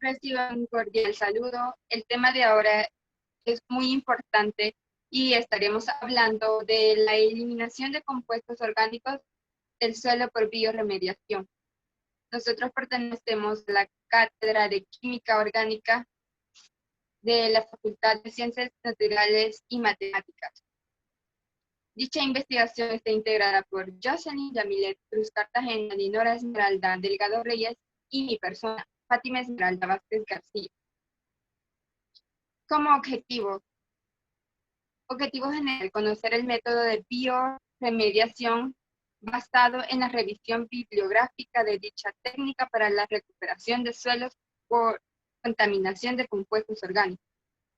Reciban un cordial saludo. El tema de ahora es muy importante y estaremos hablando de la eliminación de compuestos orgánicos del suelo por bioremediación. Nosotros pertenecemos a la Cátedra de Química Orgánica de la Facultad de Ciencias Naturales y Matemáticas. Dicha investigación está integrada por Jocelyn Yamilet Cruz Cartagena, Dinora Esmeralda Delgado Reyes y mi persona, Fátima Esmeralda Vázquez García. Como objetivo general, conocer el método de bioremediación basado en la revisión bibliográfica de dicha técnica para la recuperación de suelos por contaminación de compuestos orgánicos.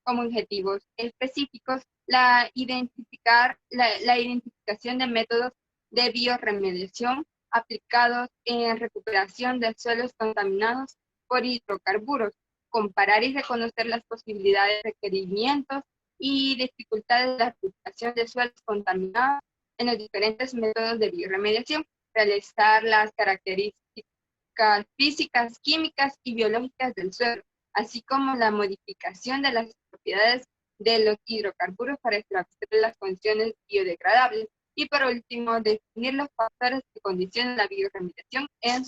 Como objetivos específicos, la identificación de métodos de bioremediación aplicados en recuperación de suelos contaminados por hidrocarburos, comparar y reconocer las posibilidades, requerimientos y dificultades de la recuperación de suelos contaminados en los diferentes métodos de bioremediación, realizar las características físicas, químicas y biológicas del suelo, así como la modificación de las propiedades de los hidrocarburos para establecer las condiciones biodegradables. Y por último, definir los factores que condicionan la bioremediación en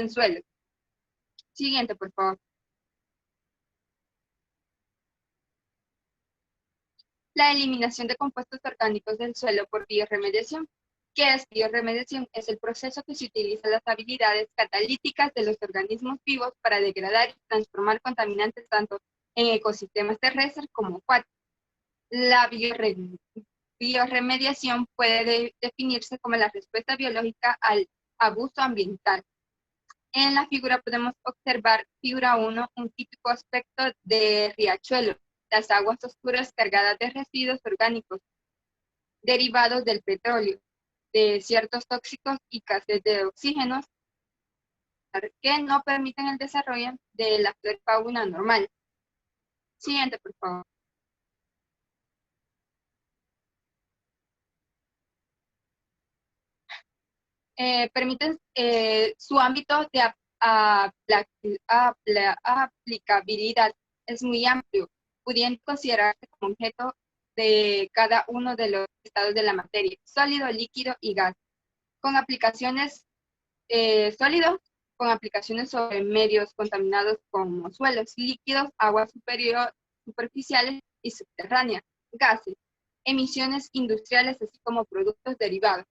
suelos. Siguiente, por favor. La eliminación de compuestos orgánicos del suelo por bioremediación. ¿Qué es bioremediación? Es el proceso que se utiliza las habilidades catalíticas de los organismos vivos para degradar y transformar contaminantes tanto en ecosistemas terrestres como acuáticos. La bioremediación puede definirse como la respuesta biológica al abuso ambiental. En la figura podemos observar, figura 1, un típico aspecto de riachuelo, las aguas oscuras cargadas de residuos orgánicos derivados del petróleo, de ciertos tóxicos y escasez de oxígenos que no permiten el desarrollo de la fauna normal. Siguiente, por favor. Permiten su ámbito de aplicabilidad es muy amplio, pudiendo considerarse como objeto de cada uno de los estados de la materia, sólido, líquido y gas, con aplicaciones sólidos, con aplicaciones sobre medios contaminados como suelos, líquidos, aguas superficiales y subterráneas, gases, emisiones industriales, así como productos derivados.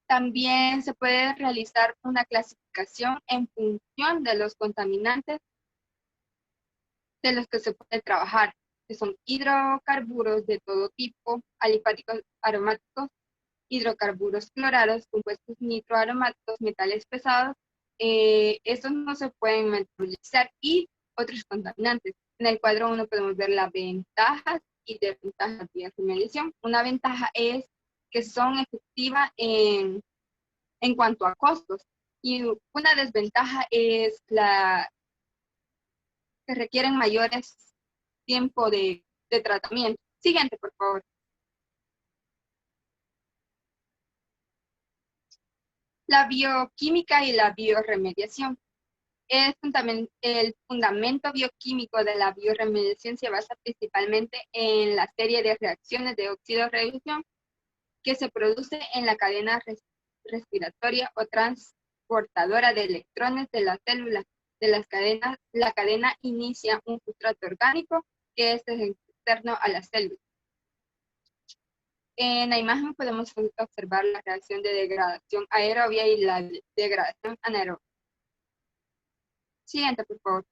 También se puede realizar una clasificación en función de los contaminantes de los que se puede trabajar, que son hidrocarburos de todo tipo, alifáticos aromáticos, hidrocarburos clorados, compuestos nitroaromáticos, metales pesados, estos no se pueden metabolizar, y otros contaminantes. En el cuadro 1 podemos ver las ventajas y desventajas de bioremediación. Una ventaja es que son efectivas en cuanto a costos, y una desventaja es que requieren mayores tiempo de tratamiento. Siguiente, por favor. La bioquímica y la bioremediación. El fundamento bioquímico de la bioremediación se basa principalmente en la serie de reacciones de óxido-reducción que se produce en la cadena respiratoria o transportadora de electrones de las células de las cadenas. La cadena inicia un sustrato orgánico que es externo a las células. En la imagen podemos observar la reacción de degradación aerobia y la degradación anaerobia. Siguiente, por favor.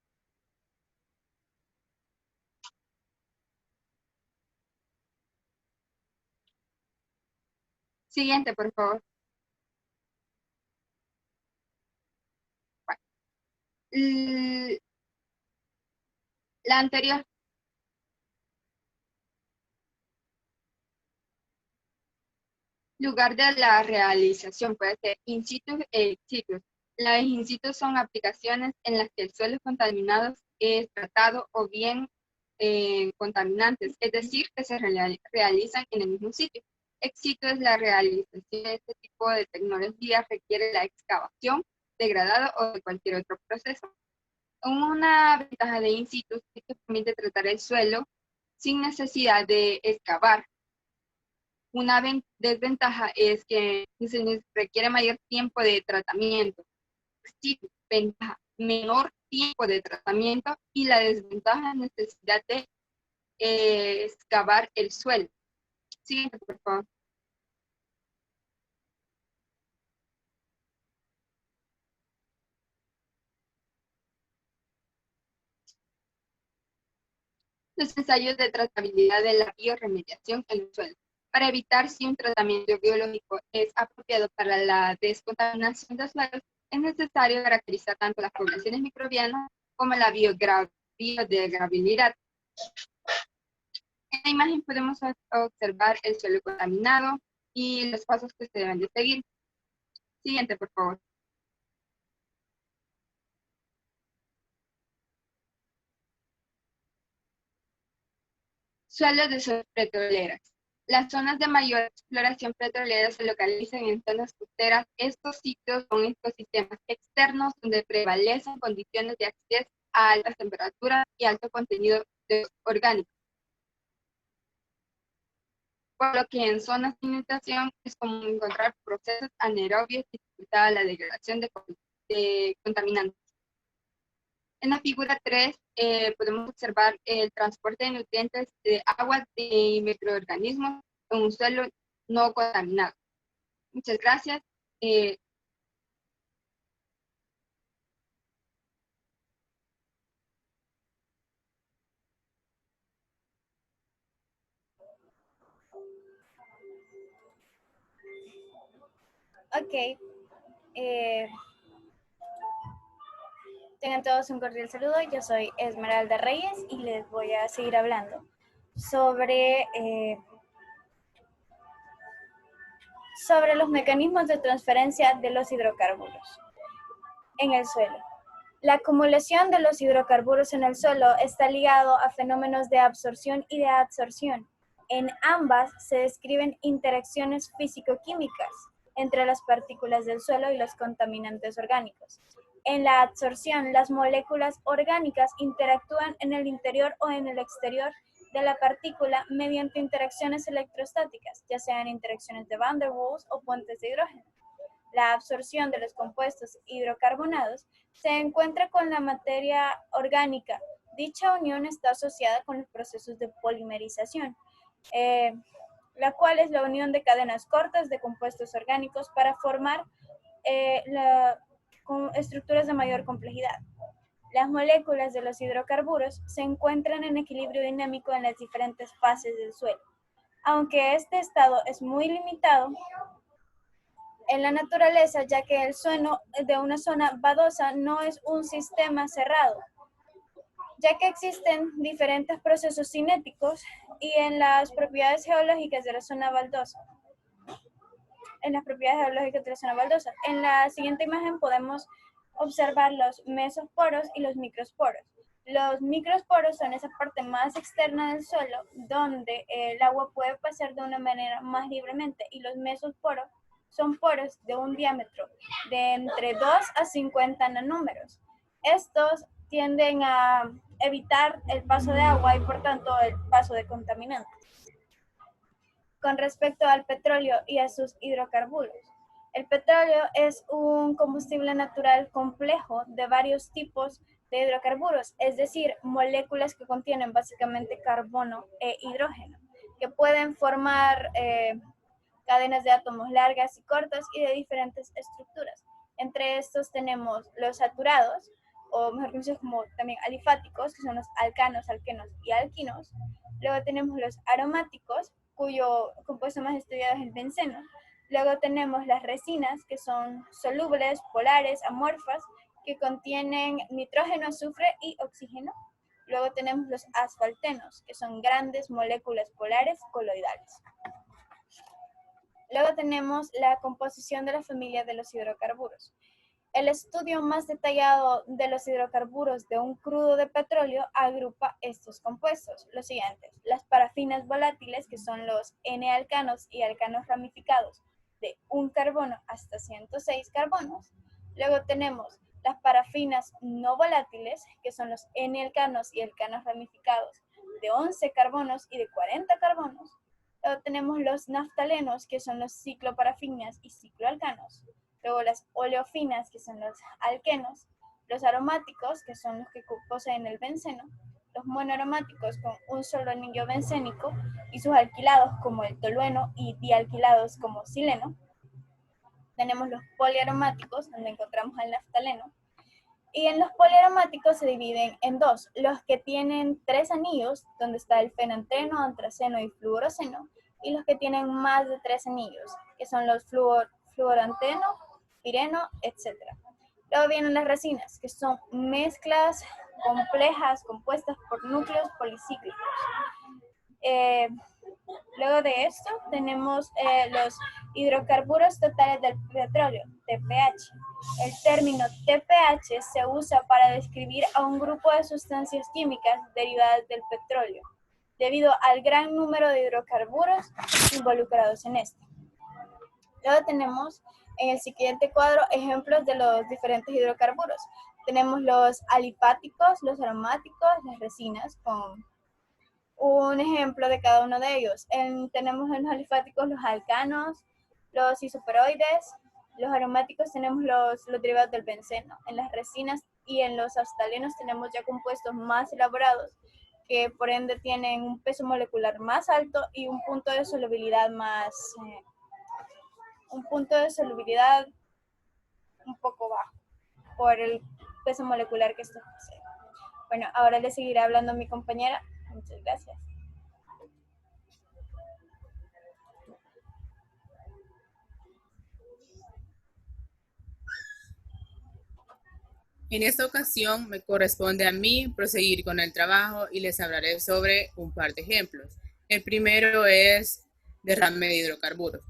Siguiente, por favor. Bueno, la anterior. Lugar de la realización puede ser in situ e ex situ. Las in situ son aplicaciones en las que el suelo contaminado es tratado o bien contaminantes, es decir, que se realizan en el mismo sitio. Ex situ es la realización de este tipo de tecnología, requiere la excavación, degradado o de cualquier otro proceso. Una ventaja de in situ es que permite tratar el suelo sin necesidad de excavar. Una desventaja es que se requiere mayor tiempo de tratamiento. Sí, ventaja, menor tiempo de tratamiento, y la desventaja es necesidad de excavar el suelo. Siguiente, por favor. Los ensayos de trazabilidad de la bioremediación en el suelo, para evitar si un tratamiento biológico es apropiado para la descontaminación de suelos, es necesario caracterizar tanto las poblaciones microbianas como la biodegradabilidad. En la imagen podemos observar el suelo contaminado y los pasos que se deben de seguir. Siguiente, por favor. Suelos de zonas petroleras. Las zonas de mayor exploración petrolera se localizan en zonas costeras. Estos sitios son ecosistemas externos donde prevalecen condiciones de acceso a altas temperaturas y alto contenido orgánico. Por lo que en zonas de inundación es común encontrar procesos anaerobios que dificultan la degradación de contaminantes. En la figura 3 podemos observar el transporte de nutrientes de agua de microorganismos en un suelo no contaminado. Muchas gracias. Ok. Tengan todos un cordial saludo. Yo soy Esmeralda Reyes y les voy a seguir hablando sobre los mecanismos de transferencia de los hidrocarburos en el suelo. La acumulación de los hidrocarburos en el suelo está ligado a fenómenos de absorción y de adsorción. En ambas se describen interacciones físico-químicas entre las partículas del suelo y los contaminantes orgánicos. En la adsorción, las moléculas orgánicas interactúan en el interior o en el exterior de la partícula mediante interacciones electrostáticas, ya sean interacciones de Van der Waals o puentes de hidrógeno. La absorción de los compuestos hidrocarbonados se encuentra con la materia orgánica. Dicha unión está asociada con los procesos de polimerización, la cual es la unión de cadenas cortas de compuestos orgánicos para formar estructuras de mayor complejidad. Las moléculas de los hidrocarburos se encuentran en equilibrio dinámico en las diferentes fases del suelo. Aunque este estado es muy limitado en la naturaleza, ya que el suelo de una zona baldosa no es un sistema cerrado, ya que existen diferentes procesos cinéticos y en las propiedades geológicas de la zona baldosa. En la siguiente imagen podemos observar los mesoporos y los microsporos. Los microsporos son esa parte más externa del suelo donde el agua puede pasar de una manera más libremente, y los mesoporos son poros de un diámetro de entre 2 a 50 nanómetros. Estos tienden a evitar el paso de agua y por tanto el paso de contaminantes. Con respecto al petróleo y a sus hidrocarburos, el petróleo es un combustible natural complejo de varios tipos de hidrocarburos, es decir, moléculas que contienen básicamente carbono e hidrógeno, que pueden formar cadenas de átomos largas y cortas y de diferentes estructuras. Entre estos tenemos los saturados, o mejor conocidos como también alifáticos, que son los alcanos, alquenos y alquinos. Luego tenemos los aromáticos, cuyo compuesto más estudiado es el benceno. Luego tenemos las resinas, que son solubles, polares, amorfas, que contienen nitrógeno, azufre y oxígeno. Luego tenemos los asfaltenos, que son grandes moléculas polares coloidales. Luego tenemos la composición de la familia de los hidrocarburos. El estudio más detallado de los hidrocarburos de un crudo de petróleo agrupa estos compuestos, los siguientes: las parafinas volátiles, que son los N-alcanos y alcanos ramificados de un carbono hasta 106 carbonos. Luego tenemos Las parafinas no volátiles, que son los N-alcanos y alcanos ramificados de 11 carbonos y de 40 carbonos. Luego tenemos los naftalenos, que son los cicloparafinas y cicloalcanos. Luego las oleofinas, que son los alquenos. Los aromáticos, que son los que poseen el benceno. Los monoaromáticos con un solo anillo bencénico y sus alquilados como el tolueno y dialquilados como sileno. Tenemos los poliaromáticos, donde encontramos el naftaleno. Y en los poliaromáticos se dividen en dos: los que tienen 3 anillos, donde está el fenanteno, antraceno y fluoroceno, y los que tienen más de 3 anillos, que son los fluoranteno, pireno, etc. Luego vienen las resinas, que son mezclas complejas compuestas por núcleos policíclicos. Luego de esto tenemos los hidrocarburos totales del petróleo, TPH. El término TPH se usa para describir a un grupo de sustancias químicas derivadas del petróleo, debido al gran número de hidrocarburos involucrados en este. Luego tenemos en el siguiente cuadro ejemplos de los diferentes hidrocarburos. Tenemos los alifáticos, los aromáticos, las resinas, con un ejemplo de cada uno de ellos. Tenemos en los alifáticos los alcanos, los isoperoides. Los aromáticos tenemos los derivados del benceno. En las resinas y en los naftalenos tenemos ya compuestos más elaborados, que por ende tienen un peso molecular más alto y un punto de solubilidad un poco bajo por el peso molecular que estos poseen. Bueno, ahora le seguiré hablando a mi compañera. Muchas gracias. En esta ocasión me corresponde a mí proseguir con el trabajo y les hablaré sobre un par de ejemplos. El primero es derrame de hidrocarburos.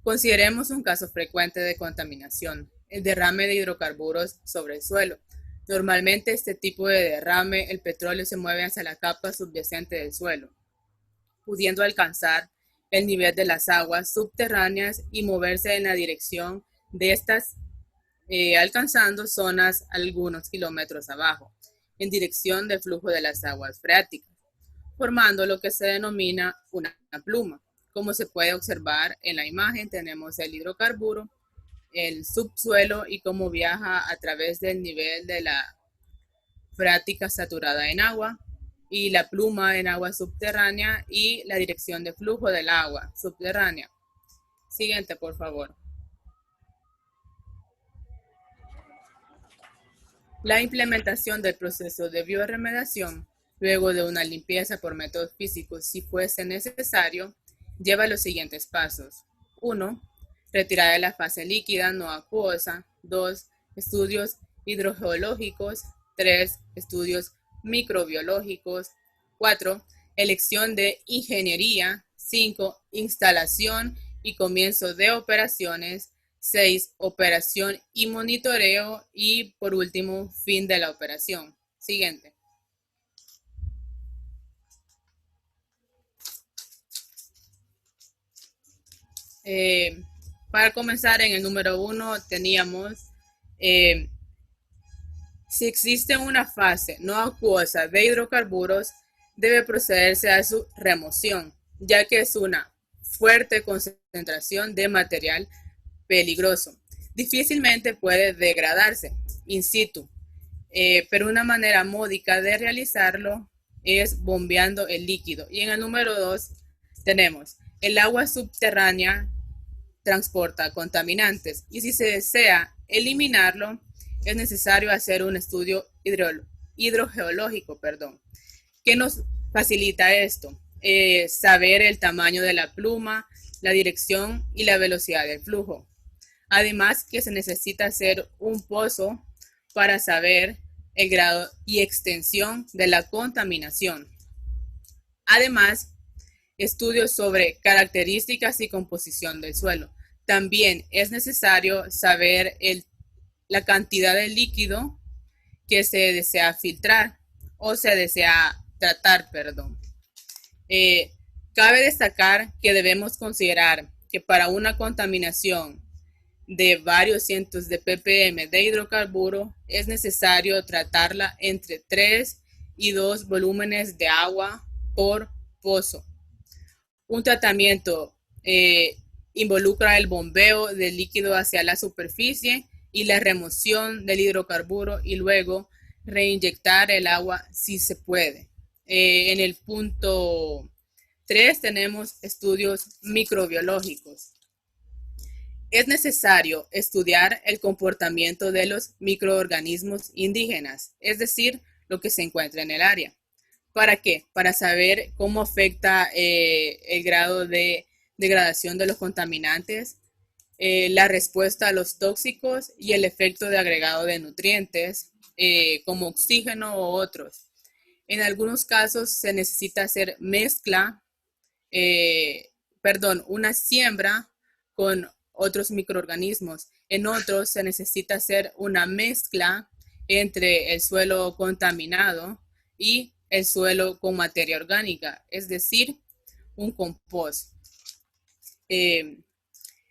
Consideremos un caso frecuente de contaminación, el derrame de hidrocarburos sobre el suelo. Normalmente este tipo de derrame, el petróleo se mueve hacia la capa subyacente del suelo, pudiendo alcanzar el nivel de las aguas subterráneas y moverse en la dirección de estas, alcanzando zonas algunos kilómetros abajo, en dirección del flujo de las aguas freáticas, formando lo que se denomina una pluma. Como se puede observar en la imagen, tenemos el hidrocarburo, el subsuelo y cómo viaja a través del nivel de la freática saturada en agua, y la pluma en agua subterránea y la dirección de flujo del agua subterránea. Siguiente, por favor. La implementación del proceso de biorremediación, luego de una limpieza por métodos físicos, si fuese necesario, lleva los siguientes pasos. 1. Retirada de la fase líquida no acuosa. 2. Estudios hidrogeológicos. 3. Estudios microbiológicos. 4. Elección de ingeniería. 5. Instalación y comienzo de operaciones. 6. Operación y monitoreo. Y por último, fin de la operación. Siguiente. Para comenzar, en el número 1 teníamos si existe una fase no acuosa de hidrocarburos, debe procederse a su remoción, ya que es una fuerte concentración de material peligroso. Difícilmente puede degradarse in situ, pero una manera módica de realizarlo es bombeando el líquido. Y en el número 2 tenemos el agua subterránea transporta contaminantes y si se desea eliminarlo es necesario hacer un estudio hidrogeológico, ¿Qué nos facilita esto? Saber el tamaño de la pluma, la dirección y la velocidad del flujo. Además que se necesita hacer un pozo para saber el grado y extensión de la contaminación. Además, estudios sobre características y composición del suelo. También es necesario saber la cantidad de líquido que se desea filtrar o se desea tratar, Cabe destacar que debemos considerar que para una contaminación de varios cientos de ppm de hidrocarburo, es necesario tratarla entre 3 y 2 volúmenes de agua por pozo. Un tratamiento involucra el bombeo del líquido hacia la superficie y la remoción del hidrocarburo y luego reinyectar el agua si se puede. En el punto 3 tenemos estudios microbiológicos. Es necesario estudiar el comportamiento de los microorganismos indígenas, es decir, lo que se encuentra en el área. ¿Para qué? Para saber cómo afecta el grado de degradación de los contaminantes, la respuesta a los tóxicos y el efecto de agregado de nutrientes como oxígeno u otros. En algunos casos se necesita hacer una siembra con otros microorganismos. En otros se necesita hacer una mezcla entre el suelo contaminado y el suelo con materia orgánica, es decir, un compost.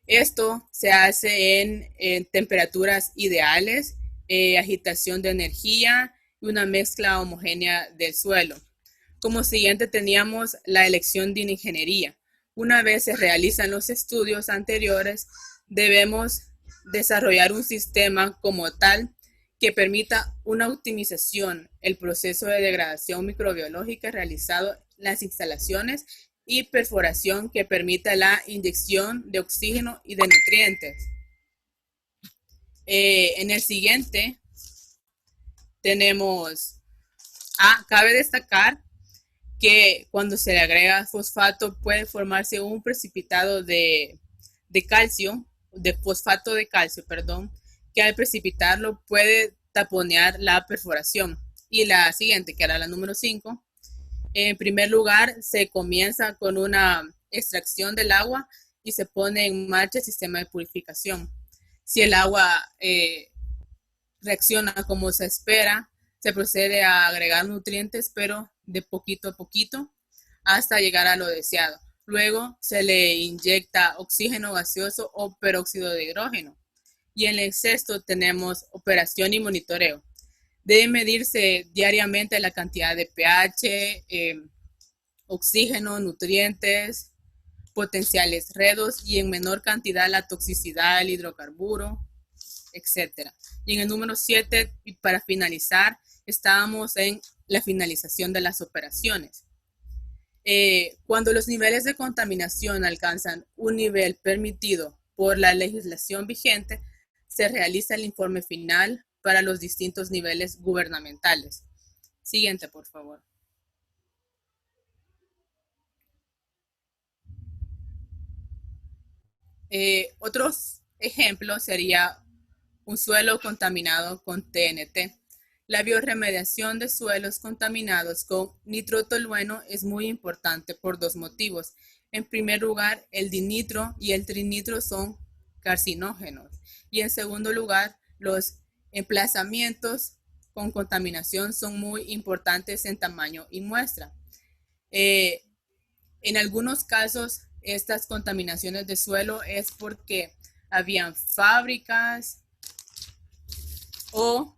Esto se hace en temperaturas ideales, agitación de energía y una mezcla homogénea del suelo. Como siguiente teníamos la elección de ingeniería. Una vez se realizan los estudios anteriores, debemos desarrollar un sistema como tal que permita una optimización, el proceso de degradación microbiológica realizado en las instalaciones y perforación que permita la inyección de oxígeno y de nutrientes. En el siguiente tenemos, cabe destacar que cuando se le agrega fosfato puede formarse un precipitado de fosfato de calcio, que al precipitarlo puede taponear la perforación. Y la siguiente, que era la número 5, en primer lugar se comienza con una extracción del agua y se pone en marcha el sistema de purificación. Si el agua reacciona como se espera, se procede a agregar nutrientes, pero de poquito a poquito hasta llegar a lo deseado. Luego se le inyecta oxígeno gaseoso o peróxido de hidrógeno. Y en el sexto tenemos operación y monitoreo. Debe medirse diariamente la cantidad de pH, oxígeno, nutrientes, potenciales redos y en menor cantidad la toxicidad del hidrocarburo, etc. Y en el número 7, y para finalizar, estábamos en la finalización de las operaciones. Cuando los niveles de contaminación alcanzan un nivel permitido por la legislación vigente, se realiza el informe final para los distintos niveles gubernamentales. Siguiente, por favor. Otros ejemplos sería un suelo contaminado con TNT. La biorremediación de suelos contaminados con nitrotolueno es muy importante por dos motivos. En primer lugar, el dinitro y el trinitro son carcinógenos. Y en segundo lugar, los emplazamientos con contaminación son muy importantes en tamaño y muestra. En algunos casos, estas contaminaciones de suelo es porque habían fábricas o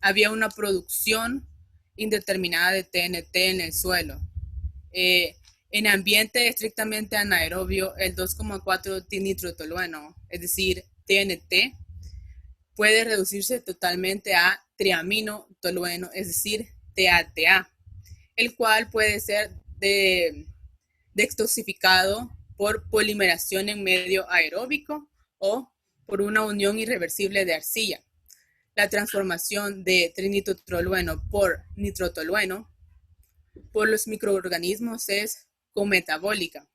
había una producción indeterminada de TNT en el suelo. En ambiente estrictamente anaerobio, el 2,4 dinitrotolueno, es decir, TNT, puede reducirse totalmente a triaminotolueno, es decir, TATA, el cual puede ser detoxificado por polimeración en medio aeróbico o por una unión irreversible de arcilla. La transformación de trinitrotolueno por nitrotolueno por los microorganismos es cometabólica.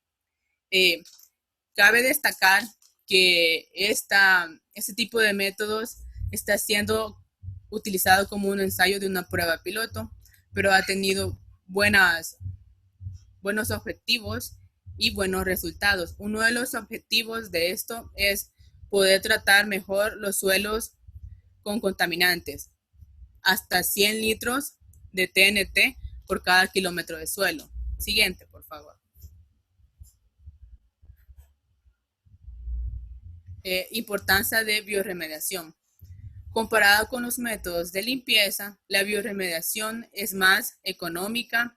Cabe destacar que este tipo de métodos está siendo utilizado como un ensayo de una prueba piloto, pero ha tenido buenos objetivos y buenos resultados. Uno de los objetivos de esto es poder tratar mejor los suelos con contaminantes, hasta 100 litros de TNT por cada kilómetro de suelo. Siguiente, por favor. Importancia de bioremediación. Comparada con los métodos de limpieza, la bioremediación es más económica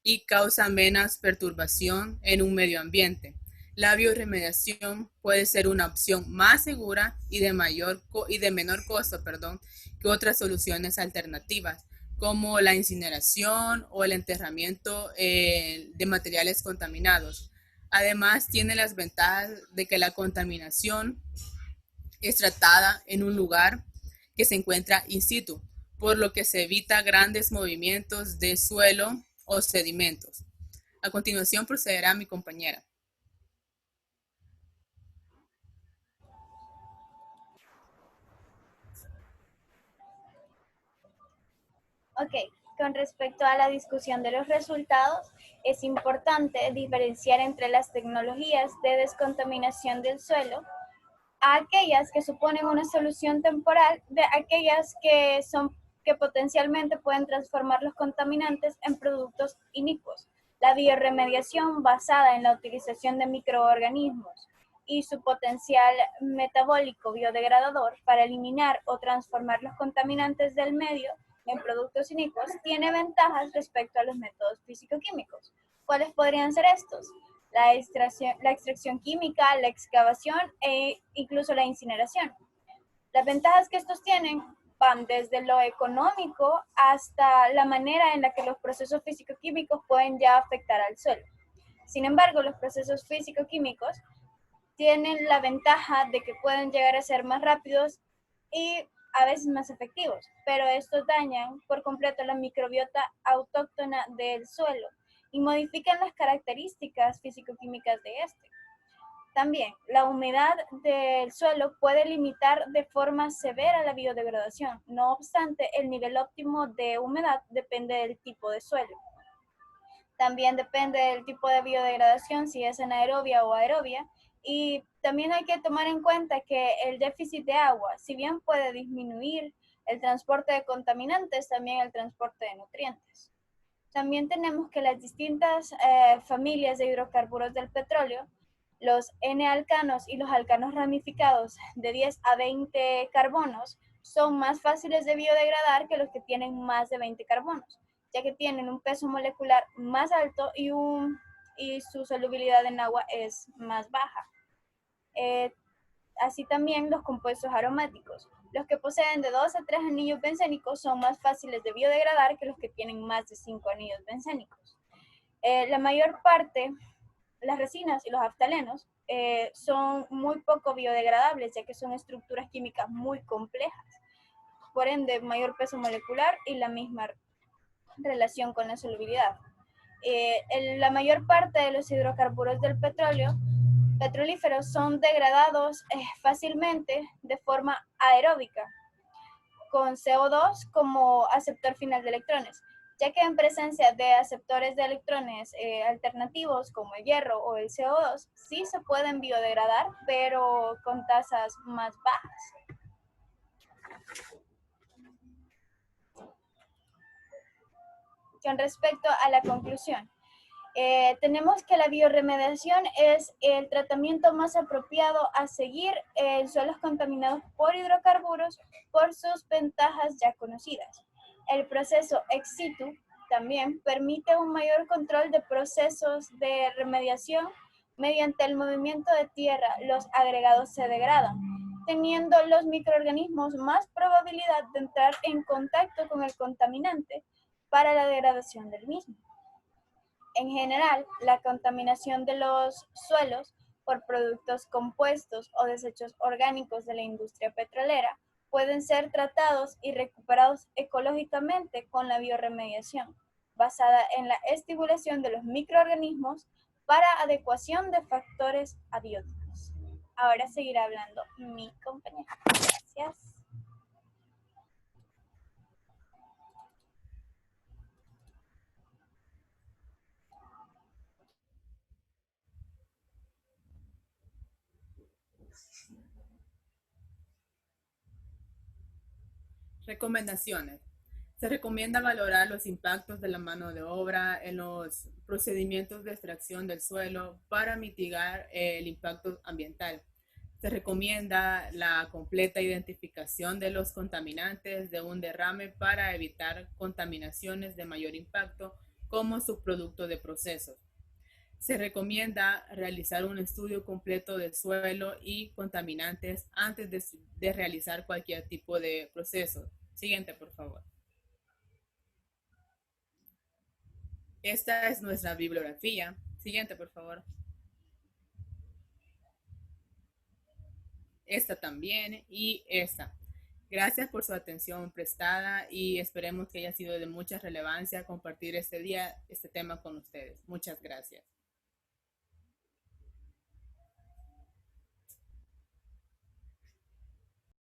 y causa menos perturbación en un medio ambiente. La bioremediación puede ser una opción más segura y de menor costo, que otras soluciones alternativas, como la incineración o el enterramiento de materiales contaminados. Además, tiene las ventajas de que la contaminación es tratada en un lugar que se encuentra in situ, por lo que se evita grandes movimientos de suelo o sedimentos. A continuación procederá mi compañera. Ok, con respecto a la discusión de los resultados, es importante diferenciar entre las tecnologías de descontaminación del suelo a aquellas que suponen una solución temporal de aquellas que potencialmente pueden transformar los contaminantes en productos inicuos. La bioremediación basada en la utilización de microorganismos y su potencial metabólico biodegradador para eliminar o transformar los contaminantes del medio en productos inicuos tiene ventajas respecto a los métodos físico-químicos. ¿Cuáles podrían ser estos? La extracción química, la excavación e incluso la incineración. Las ventajas que estos tienen van desde lo económico hasta la manera en la que los procesos físico-químicos pueden ya afectar al suelo. Sin embargo, los procesos físico-químicos tienen la ventaja de que pueden llegar a ser más rápidos y a veces más efectivos, pero estos dañan por completo la microbiota autóctona del suelo y modifican las características físico-químicas de este. También, la humedad del suelo puede limitar de forma severa la biodegradación. No obstante, el nivel óptimo de humedad depende del tipo de suelo. También depende del tipo de biodegradación, si es anaerobia o aerobia. Y también hay que tomar en cuenta que el déficit de agua, si bien puede disminuir el transporte de contaminantes, también el transporte de nutrientes. También tenemos que las distintas familias de hidrocarburos del petróleo, los N-alcanos y los alcanos ramificados de 10 a 20 carbonos, son más fáciles de biodegradar que los que tienen más de 20 carbonos, ya que tienen un peso molecular más alto y su solubilidad en agua es más baja. Así también los compuestos aromáticos. Los que poseen de 2 a 3 anillos bencénicos son más fáciles de biodegradar que los que tienen más de 5 anillos bencénicos. La mayor parte, las resinas y los aftalenos son muy poco biodegradables, ya que son estructuras químicas muy complejas. Por ende, mayor peso molecular y la misma relación con la solubilidad. La mayor parte de los hidrocarburos del petrolíferos son degradados fácilmente de forma aeróbica, con CO2 como aceptor final de electrones, ya que en presencia de aceptores de electrones alternativos como el hierro o el CO2, sí se pueden biodegradar, pero con tasas más bajas. Con respecto a la conclusión, tenemos que la bioremediación es el tratamiento más apropiado a seguir en suelos contaminados por hidrocarburos por sus ventajas ya conocidas. El proceso ex situ también permite un mayor control de procesos de remediación. Mediante el movimiento de tierra, los agregados se degradan, teniendo los microorganismos más probabilidad de entrar en contacto con el contaminante para la degradación del mismo. En general, la contaminación de los suelos por productos compuestos o desechos orgánicos de la industria petrolera pueden ser tratados y recuperados ecológicamente con la bioremediación, basada en la estimulación de los microorganismos para adecuación de factores abióticos. Ahora seguirá hablando mi compañera. Gracias. Recomendaciones. Se recomienda valorar los impactos de la mano de obra en los procedimientos de extracción del suelo para mitigar el impacto ambiental. Se recomienda la completa identificación de los contaminantes de un derrame para evitar contaminaciones de mayor impacto como subproducto de procesos. Se recomienda realizar un estudio completo del suelo y contaminantes antes de realizar cualquier tipo de proceso. Siguiente, por favor. Esta es nuestra bibliografía. Siguiente, por favor. Esta también y esta. Gracias por su atención prestada y esperemos que haya sido de mucha relevancia compartir este día, este tema con ustedes. Muchas gracias.